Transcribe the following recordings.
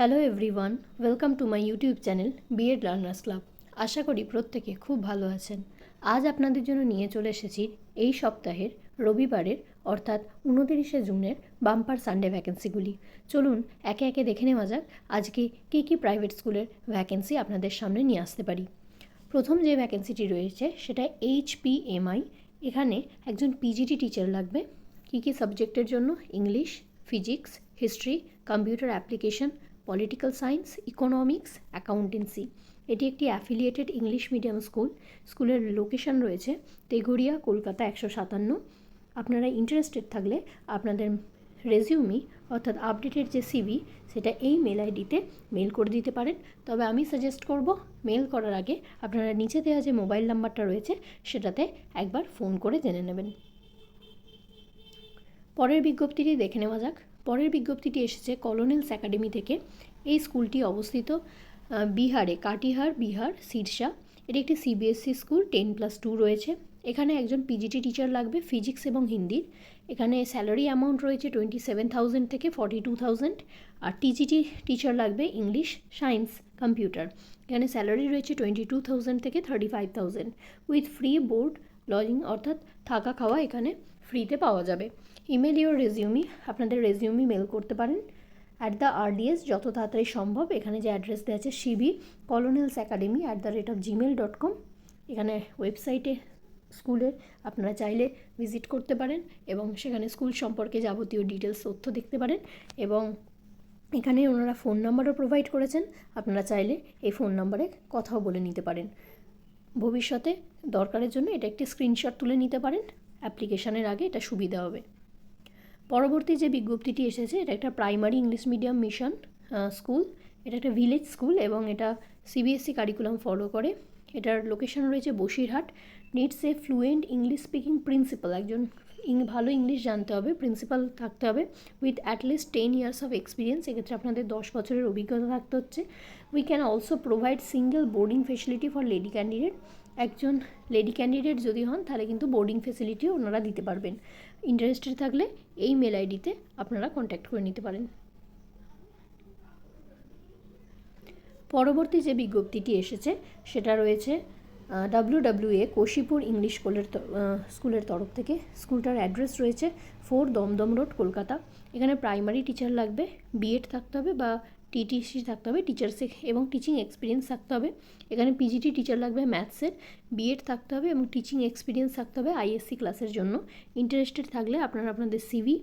Hello everyone, welcome to my YouTube channel BEd learners club. আশা করি প্রত্যেকে খুব ভালো আছেন। আজ আপনাদের জন্য নিয়ে চলে এসেছি এই সপ্তাহের রবিবারের অর্থাৎ 29শে জুনের বাম্পার সানডে ভ্যাকেন্সিগুলি। চলুন একে একে দেখে নেওয়া যাক আজকে কী প্রাইভেট স্কুলের ভ্যাকেন্সি আপনাদের সামনে নিয়ে আসতে পারি। প্রথম যে ভ্যাকেন্সিটি রয়েছে সেটা HPMI। এখানে একজন পিজিটি টিচার লাগবে। কী সাবজেক্টের জন্য? English, physics, history, computer application, political science, economics, accountancy. এটি একটি অ্যাফিলিয়েটেড ইংলিশ মিডিয়াম স্কুল। স্কুলের লোকেশন রয়েছে তেঘরিয়া, কলকাতা 157। আপনারা ইন্টারেস্টেড থাকলে আপনাদের রেজিউমি অর্থাৎ আপডেটেড যে সিভি সেটা এই মেল আইডিতে মেল করে দিতে পারেন। তবে আমি সাজেস্ট করব মেল করার আগে আপনারা নিচে দেওয়া যে মোবাইল নাম্বারটা রয়েছে সেটাতে একবার ফোন করে জেনে নেবেন। পরের বিজ্ঞপ্তিটি দেখে নেওয়া যাক। পরের বিজ্ঞপ্তিটি এসেছে কলোনেলস একাডেমি থেকে। এই স্কুলটি অবস্থিত বিহারে, কাটিহার বিহার, সিরসা। এটি একটি সিবিএসসি স্কুল, 10+2 রয়েছে। এখানে একজন পিজিটি টিচার লাগবে ফিজিক্স এবং হিন্দির। এখানে স্যালারি অ্যামাউন্ট রয়েছে 27,000 থেকে 42,000। আর টিজিটি টিচার লাগবে ইংলিশ, সায়েন্স, কম্পিউটার। এখানে স্যালারি রয়েছে 22,000 থেকে 35,000 উইথ ফ্রি বোর্ড লজিং, অর্থাৎ থাকা খাওয়া এখানে ফ্রিতে পাওয়া যাবে। ইমেল ইওর রেজিউমি, আপনাদের রেজিউমি মেল করতে পারেন অ্যাট দ্য আর্লিয়েস্ট, যত তাড়াতাড়ি সম্ভব। এখানে যে অ্যাড্রেস দেওয়া আছে cbcolonelsacademy@gmail.com। এখানে ওয়েবসাইটে স্কুলের আপনারা চাইলে ভিজিট করতে পারেন এবং সেখানে স্কুল সম্পর্কে যাবতীয় ডিটেলস তথ্য দেখতে পারেন। এবং এখানে ওনারা ফোন নাম্বারও প্রোভাইড করেছেন, আপনারা চাইলে এই ফোন নাম্বারে কথাও বলে নিতে পারেন। ভবিষ্যতে দরকারের জন্য এটা একটি স্ক্রিনশট তুলে নিতে পারেন, অ্যাপ্লিকেশনের আগে এটা সুবিধা হবে। পরবর্তী যে বিজ্ঞপ্তিটি এসেছে এটা একটা primary English medium mission school. এটা একটা ভিলেজ স্কুল এবং এটা সিবিএসসি কারিকুলাম ফলো করে। এটার লোকেশন রয়েছে Basirhat. Needs a fluent English speaking principal, একজন ভালো ইংলিশ জানতে হবে, প্রিন্সিপাল থাকতে হবে with at least 10 years of experience. এক্ষেত্রে আপনাদের 10 বছরের অভিজ্ঞতা থাকতে হচ্ছে। We can also provide single boarding facility for lady candidate. একজন লেডি ক্যান্ডিডেট যদি হন তাহলে কিন্তু বোর্ডিং ফেসিলিটিও ওনারা দিতে পারবেন। ইন্টারেস্টেড থাকলে এই মেল আইডিতে আপনারা কন্ট্যাক্ট করে নিতে পারেন। পরবর্তী যে বিজ্ঞপ্তিটি এসেছে সেটা রয়েছে WWA কোশিপুর ইংলিশ স্কুলের তরফ থেকে। স্কুলটার অ্যাড্রেস রয়েছে 4 দমদম রোড, কলকাতা। এখানে প্রাইমারি টিচার লাগবে, বিএড থাকতে হবে বা টিটিসি থাকতে হবে, টিচার্সে এবং টিচিং এক্সপিরিয়েন্স থাকতে হবে। এখানে পিজিটি টিচার লাগবে ম্যাথসের, বিএড থাকতে হবে এবং টিচিং এক্সপিরিয়েন্স থাকতে হবে আইএসসি ক্লাসের জন্য। ইন্টারেস্টেড থাকলে আপনারা আপনাদের সিভি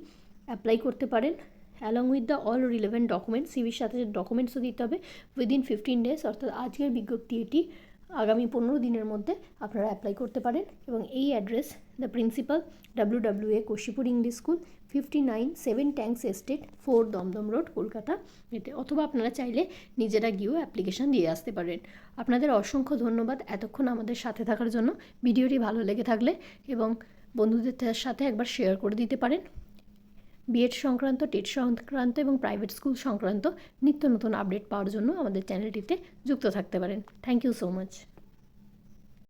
অ্যাপ্লাই করতে পারেন along with the all relevant documents. সিভির সাথে ডকুমেন্টসও দিতে হবে উইদিন 15 days, অর্থাৎ আজকের বিজ্ঞপ্তি এটি আগামী 15 দিনের মধ্যে আপনারা অ্যাপ্লাই করতে পারেন। এবং এই address the principal WWA Kashipur English school, 59 7 tanks estate, 4 Dum Dum road, Kolkata এতে। অথবা আপনারা চাইলে নিজেরা গিয়েও অ্যাপ্লিকেশান দিয়ে আসতে পারেন। আপনাদের অসংখ্য ধন্যবাদ এতক্ষণ আমাদের সাথে থাকার জন্য। ভিডিওটি ভালো লেগে থাকলে এবং বন্ধুদের সাথে একবার শেয়ার করে দিতে পারেন। বিএড সংক্রান্ত, টেট সংক্রান্ত এবং প্রাইভেট স্কুল সংক্রান্ত নিত্য নতুন আপডেট পাওয়ার জন্য আমাদের চ্যানেলটিতে যুক্ত থাকতে পারেন। Thank you so much.